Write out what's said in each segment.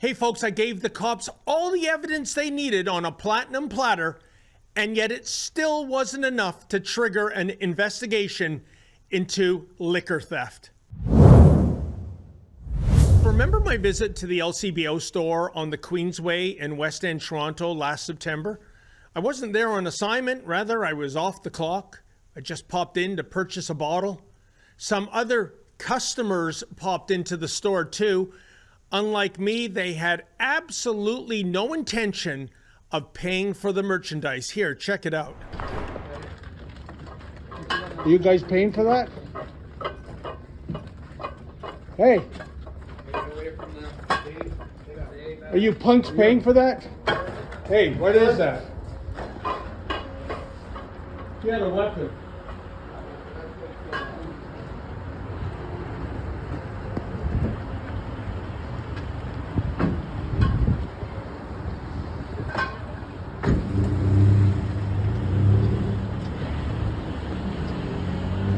Hey folks, I gave the cops all the evidence they needed on a platinum platter, and yet it still wasn't enough to trigger an investigation into liquor theft. Remember my visit to the LCBO store on the Queensway in West End, Toronto last September? I wasn't there on assignment, rather I was off the clock. I just popped in to purchase a bottle. Some other customers popped into the store too. Unlike me, they had absolutely no intention of paying for the merchandise. Here, check it out. Are you guys paying for that? Hey! Are you punks paying for that? Hey, what is that? You had a weapon.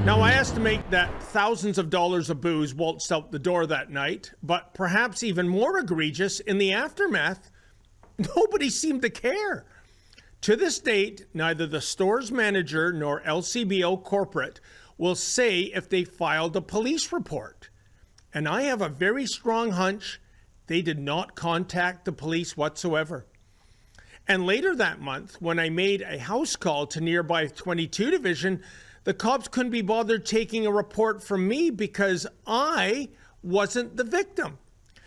Now, I estimate that thousands of dollars of booze waltzed out the door that night, but perhaps even more egregious, in the aftermath, nobody seemed to care. To this date, neither the store's manager nor LCBO corporate will say if they filed a police report. And I have a very strong hunch they did not contact the police whatsoever. And later that month, when I made a house call to nearby 22 Division, the cops couldn't be bothered taking a report from me because I wasn't the victim.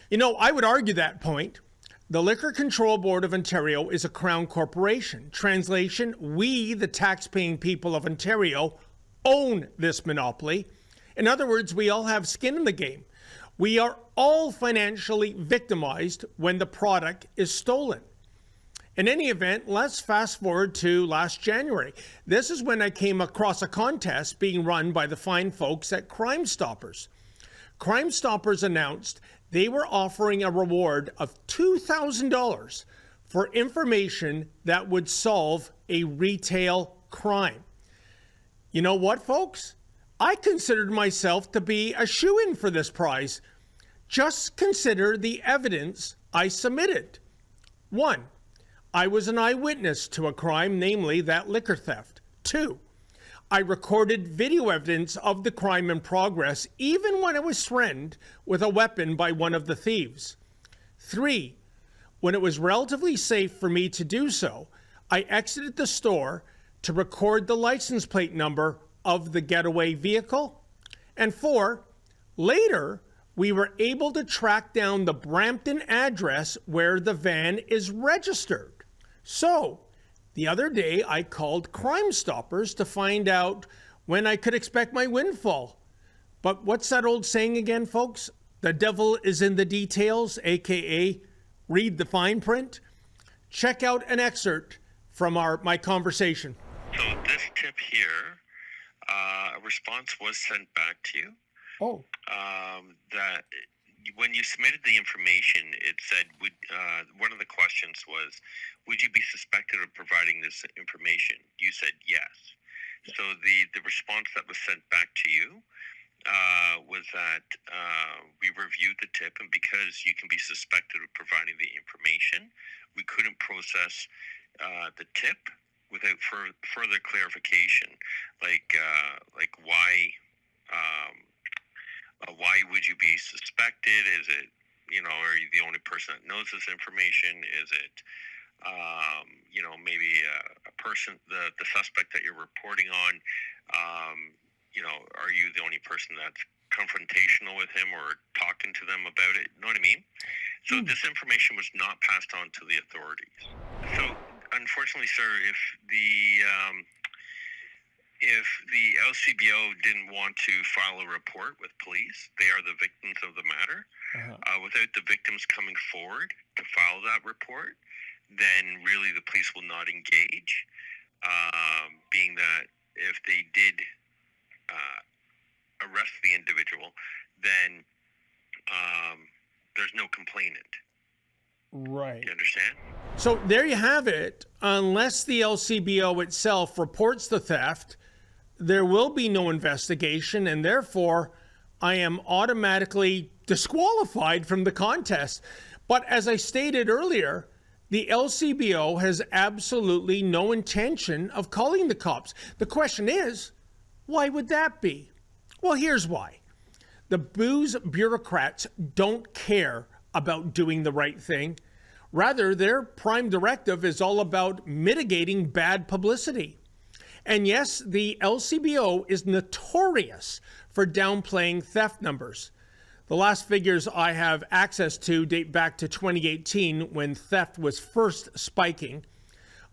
You know, I would argue that point. The Liquor Control Board of Ontario is a Crown corporation. Translation, we, the tax-paying people of Ontario, own this monopoly. In other words, we all have skin in the game. We are all financially victimized when the product is stolen. In any event, let's fast forward to last January. This is when I came across a contest being run by the fine folks at Crime Stoppers. Crime Stoppers announced they were offering a reward of $2,000 for information that would solve a retail crime. You know what, folks? I considered myself to be a shoo-in for this prize. Just consider the evidence I submitted. 1. I was an eyewitness to a crime, namely that liquor theft. 2, I recorded video evidence of the crime in progress, even when I was threatened with a weapon by one of the thieves. 3, when it was relatively safe for me to do so, I exited the store to record the license plate number of the getaway vehicle. And 4, later, we were able to track down the Brampton address where the van is registered. So, the other day I called Crime Stoppers to find out when I could expect my windfall. But what's that old saying again, folks? The devil is in the details, aka read the fine print. Check out an excerpt from my conversation. So this tip here, a response was sent back to you. Oh. That when you submitted the information, it said, one of the questions was, would you be suspected of providing this information? You said yes. Yeah. So the response that was sent back to you was that we reviewed the tip, and because you can be suspected of providing the information, we couldn't process the tip without further clarification, like why would you be suspected? Is it, are you the only person that knows this information? Is it, maybe a person, the suspect that you're reporting on, are you the only person that's confrontational with him or talking to them about it? You know what I mean? So this information was not passed on to the authorities. So unfortunately, sir, if the LCBO didn't want to file a report with police, they are the victims of the matter. Without the victims coming forward to file that report, then really the police will not engage, being that if they did arrest the individual, then there's no complainant. Right. You understand? So there you have it. Unless the LCBO itself reports the theft, there will be no investigation, and therefore I am automatically disqualified from the contest. But as I stated earlier, the LCBO has absolutely no intention of calling the cops. The question is, why would that be? Well, here's why. The booze bureaucrats don't care about doing the right thing. Rather, their prime directive is all about mitigating bad publicity. And yes, the LCBO is notorious for downplaying theft numbers. The last figures I have access to date back to 2018 when theft was first spiking.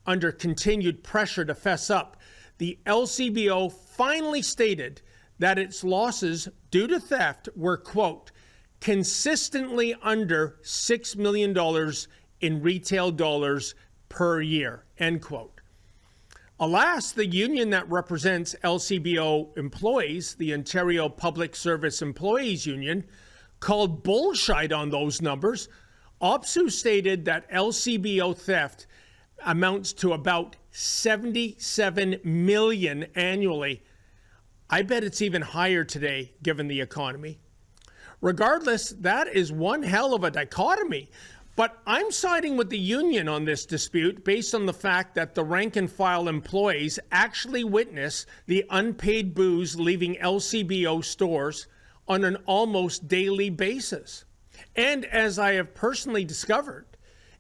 Under continued pressure to fess up, the LCBO finally stated that its losses due to theft were, quote, consistently under $6 million in retail dollars per year, end quote. Alas, the union that represents LCBO employees, the Ontario Public Service Employees Union, called bullshit on those numbers. OPSU stated that LCBO theft amounts to about $77 million annually. I bet it's even higher today, given the economy. Regardless, that is one hell of a dichotomy. But I'm siding with the union on this dispute based on the fact that the rank and file employees actually witness the unpaid booze leaving LCBO stores on an almost daily basis. And as I have personally discovered,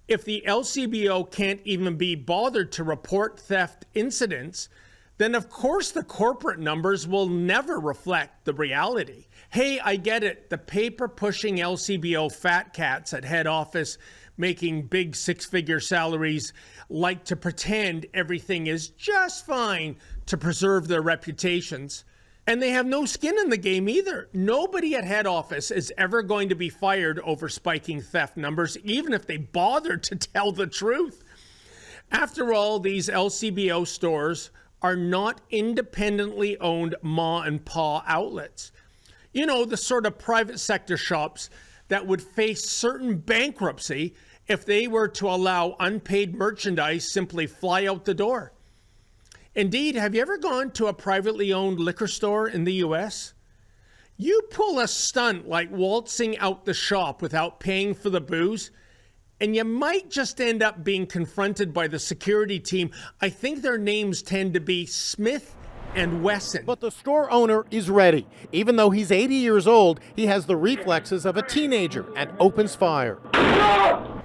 if the LCBO can't even be bothered to report theft incidents, then of course the corporate numbers will never reflect the reality. Hey, I get it. The paper-pushing LCBO fat cats at head office making big six-figure salaries like to pretend everything is just fine to preserve their reputations. And they have no skin in the game either. Nobody at head office is ever going to be fired over spiking theft numbers, even if they bother to tell the truth. After all, these LCBO stores are not independently owned ma and pa outlets. You know, the sort of private sector shops that would face certain bankruptcy if they were to allow unpaid merchandise simply fly out the door. Indeed, have you ever gone to a privately owned liquor store in the US? You pull a stunt like waltzing out the shop without paying for the booze, and you might just end up being confronted by the security team. I think their names tend to be Smith and Wesson. But the store owner is ready. Even though he's 80 years old, he has the reflexes of a teenager and opens fire.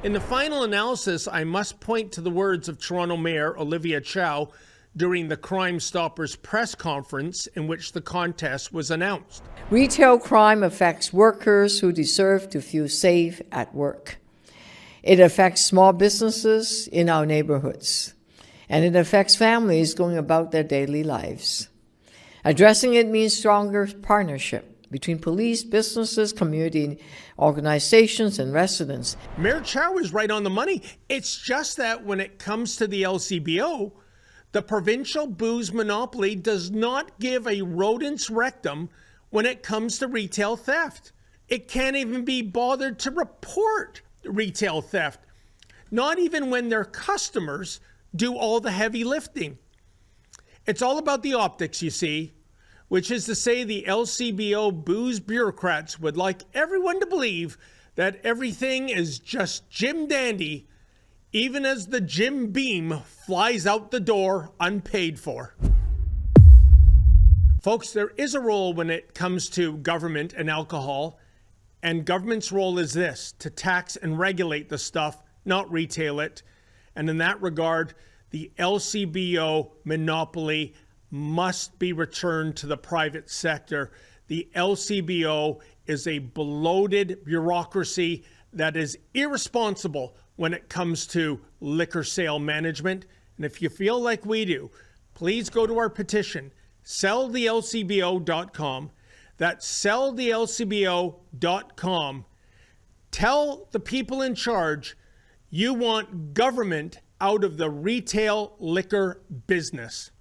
In the final analysis, I must point to the words of Toronto Mayor Olivia Chow during the Crime Stoppers press conference in which the contest was announced. Retail crime affects workers who deserve to feel safe at work. It affects small businesses in our neighborhoods, and it affects families going about their daily lives. Addressing it means stronger partnership between police, businesses, community organizations, and residents. Mayor Chow is right on the money. It's just that when it comes to the LCBO, the provincial booze monopoly does not give a rodent's rectum when it comes to retail theft. It can't even be bothered to report retail theft, not even when their customers do all the heavy lifting. It's all about the optics, you see, which is to say the LCBO booze bureaucrats would like everyone to believe that everything is just Jim Dandy, even as the Jim Beam flies out the door unpaid for. Folks, there is a role when it comes to government and alcohol, and government's role is this: to tax and regulate the stuff, not retail it. And in that regard, the LCBO monopoly must be returned to the private sector. The LCBO is a bloated bureaucracy that is irresponsible when it comes to liquor sale management. And if you feel like we do, please go to our petition, sellthelcbo.com. That's sellthelcbo.com. Tell the people in charge you want government out of the retail liquor business.